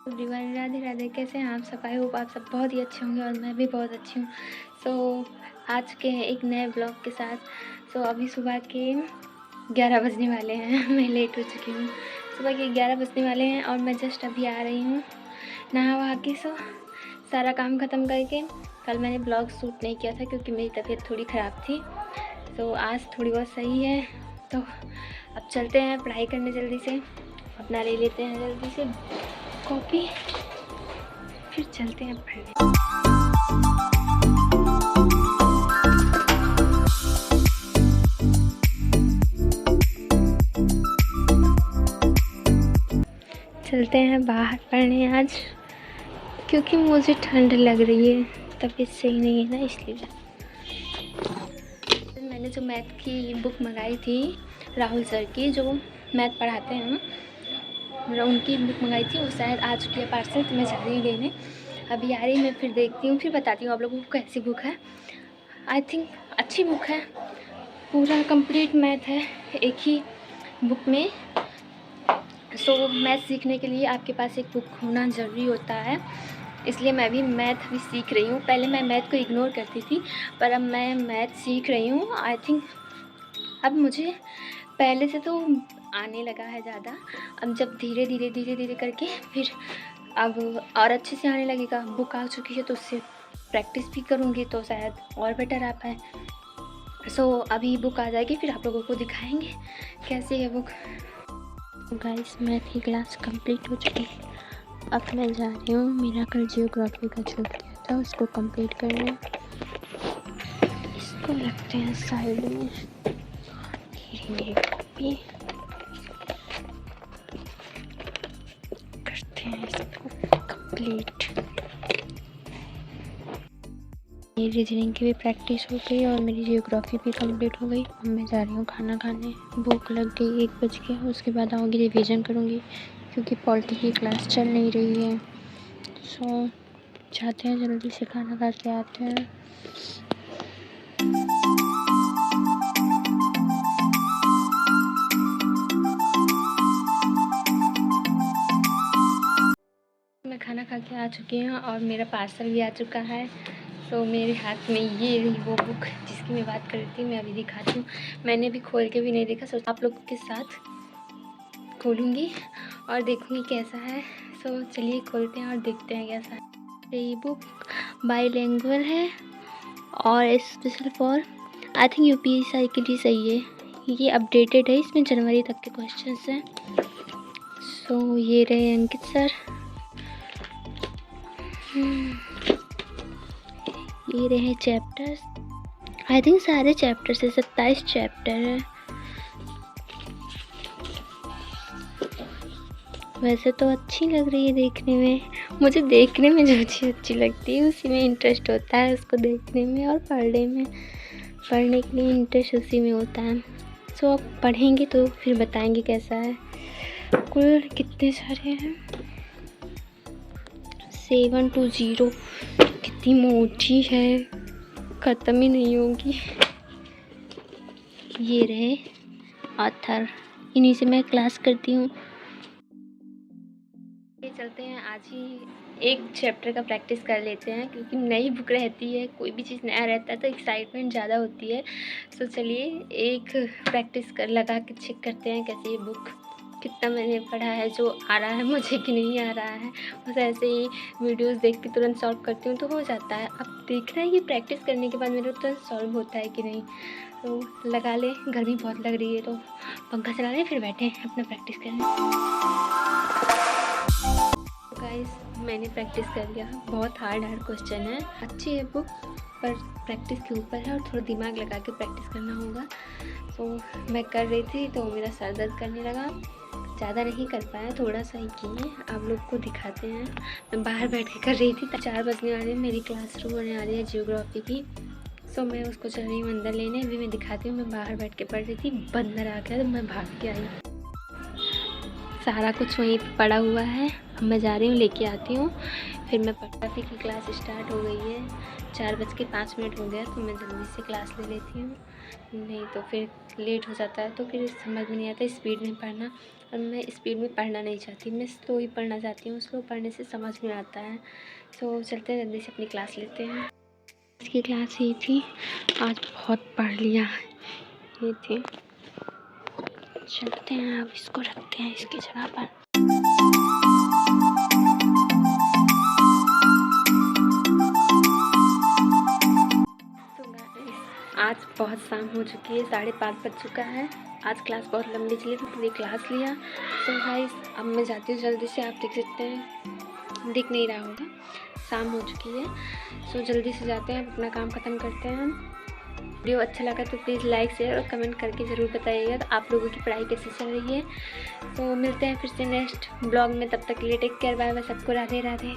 Everyone, Radhe Radhe. कैसे हैं आप सब? आई होप आप सब बहुत ही अच्छे होंगे और मैं भी बहुत अच्छी हूँ। सो आज के एक नए ब्लॉग के साथ। अभी सुबह के 11 बजने वाले हैं। मैं लेट हो चुकी हूँ। सुबह के 11 बजने वाले हैं और मैं जस्ट अभी आ रही हूँ नहा वहा के। सारा काम ख़त्म करके। कल मैंने ब्लॉग शूट नहीं किया था क्योंकि मेरी तबीयत थोड़ी ख़राब थी। आज थोड़ी बहुत सही है। तो अब चलते हैं पढ़ाई करने जल्दी से। अपना ले लेते हैं जल्दी से कॉपी, फिर चलते हैं पढ़ने। चलते हैं बाहर पढ़ने आज, क्योंकि मुझे ठंड लग रही है, तबीयत सही नहीं है ना, इसलिए। मैंने जो मैथ की बुक मंगाई थी राहुल सर की, जो मैथ पढ़ाते हैं, उनकी बुक मंगाई थी, वो शायद आ चुकी है पार्सल। तो मैं जा रही हूँ लेने। अभी आ रही, मैं फिर देखती हूँ, फिर बताती हूँ आप लोगों को कैसी बुक है। आई थिंक अच्छी बुक है, पूरा कंप्लीट मैथ है एक ही बुक में। मैथ सीखने के लिए आपके पास एक बुक होना ज़रूरी होता है, इसलिए मैं भी मैथ भी सीख रही हूँ। पहले मैं मैथ को इग्नोर करती थी, पर अब मैं मैथ सीख रही हूँ। आई थिंक अब मुझे पहले से तो आने लगा है ज़्यादा। अब जब धीरे धीरे करके फिर अब और अच्छे से आने लगेगा। बुक आ चुकी है तो उससे प्रैक्टिस भी करूँगी तो शायद और बेटर आ पाए। अभी बुक आ जाएगी, फिर आप लोगों को दिखाएंगे कैसी है बुक। गाइस, मैथ की क्लास कंप्लीट हो चुकी है। अब मैं जा रही हूँ मेरा कल जियोग्राफी का जो किया था उसको कंप्लीट करने। इसको रखते हैं साइड में। मेरी कॉपी करते हैं इसको कंप्लीट। मेरी रीजनिंग की भी प्रैक्टिस हो गई और मेरी जियोग्राफी भी कंप्लीट हो गई। अब मैं जा रही हूँ खाना खाने। भूख लग गई, 1 बज गया। उसके बाद आऊँगी, रिवीजन करूँगी, क्योंकि पॉलिटी की क्लास चल नहीं रही है। जाते हैं जल्दी से, खाना खा के आते हैं। मैं खाना खा के आ चुकी हूँ और मेरा पार्सल भी आ चुका है। मेरे हाथ में ये रही वो बुक जिसकी मैं बात कर रही थी। मैं अभी दिखाती हूँ। मैंने भी खोल के भी नहीं देखा, सोचा आप लोगों के साथ खोलूँगी और देखूँगी कैसा है। चलिए खोलते हैं और देखते हैं कैसा है। ये बुक बाईलिंगुअल है और special for I think UPSC के लिए सही है। ये अपडेटेड है, इसमें जनवरी तक के क्वेश्चंस हैं। ये रहे अंकित सर। ये रहे चैप्टर्स। आई थिंक सारे चैप्टर से 27 चैप्टर है। वैसे तो अच्छी लग रही है देखने में। मुझे देखने में जो चीज़ अच्छी लगती है उसी में इंटरेस्ट होता है, उसको देखने में और पढ़ने में। पढ़ने के लिए इंटरेस्ट उसी में होता है। अब पढ़ेंगे तो फिर बताएंगे कैसा है। कुल कितने सारे हैं? 720। कितनी मोटी है, ख़त्म ही नहीं होगी। ये रहे ऑथर, इन्हीं से मैं क्लास करती हूँ। चलते हैं, आज ही एक चैप्टर का प्रैक्टिस कर लेते हैं, क्योंकि नई बुक रहती है, कोई भी चीज़ नया रहता है तो एक्साइटमेंट ज़्यादा होती है। चलिए एक प्रैक्टिस कर लगा के चेक करते हैं कैसी ये बुक, कितना मैंने पढ़ा है, जो आ रहा है मुझे कि नहीं आ रहा है। बस ऐसे ही वीडियोस देख के तुरंत सॉल्व करती हूँ तो हो जाता है। अब देखना है कि प्रैक्टिस करने के बाद मेरा तुरंत सॉल्व होता है कि नहीं। तो लगा ले, गर्मी बहुत लग रही है तो पंखा चला लें, फिर बैठे अपना प्रैक्टिस करने। गाइस, मैंने प्रैक्टिस कर लिया। बहुत हार्ड क्वेश्चन है। अच्छी है बुक, पर प्रैक्टिस के ऊपर है और थोड़ा दिमाग लगा के प्रैक्टिस करना होगा। मैं कर रही थी तो मेरा सर दर्द करने लगा। ज़्यादा नहीं कर पाया, थोड़ा सा ही किए। आप लोग को दिखाते हैं। मैं बाहर बैठ के कर रही थी। 4 बजने वाले, मेरी क्लास शुरू होने वाली है जियोग्राफी की। मैं उसको चल रही हूँ अंदर लेने। अभी मैं दिखाती हूँ। मैं बाहर बैठ के पढ़ रही थी, बंदर आ गया तो मैं भाग के आई। सारा कुछ वहीं पड़ा हुआ है। अब मैं जा रही हूँ, लेके आती हूँ। फिर मैं जियोग्राफी की क्लास स्टार्ट हो गई है। 4:05 हो गया, तो मैं जल्दी से क्लास ले लेती हूँ, नहीं तो फिर लेट हो जाता है तो फिर समझ में नहीं आता स्पीड में पढ़ना। और मैं स्पीड में पढ़ना नहीं चाहती, मैं स्लो ही पढ़ना चाहती हूँ। स्लो पढ़ने से समझ में आता है। तो चलते हैं, जल्दी से अपनी क्लास लेते हैं। इसकी क्लास ये थी, आज बहुत पढ़ लिया। ये थी, चलते हैं अब इसको रखते हैं इसकी जगह पर। आज बहुत शाम हो चुकी है, 5:30 बज चुका है। आज क्लास बहुत लंबी चली तो पूरी क्लास लिया। तो गाइस अब मैं जाती हूँ जल्दी से। आप देख सकते हैं, दिख नहीं रहा होगा, शाम हो चुकी है। सो जल्दी से जाते हैं, अपना काम ख़त्म करते हैं। वीडियो अच्छा लगा तो प्लीज़ लाइक शेयर और कमेंट करके ज़रूर बताइएगा तो आप लोगों की पढ़ाई कैसी चल रही है। तो मिलते हैं फिर से नेक्स्ट ब्लॉग में, तब तक के लिए टेक केयर, बाय बाय सबको, राधे राधे।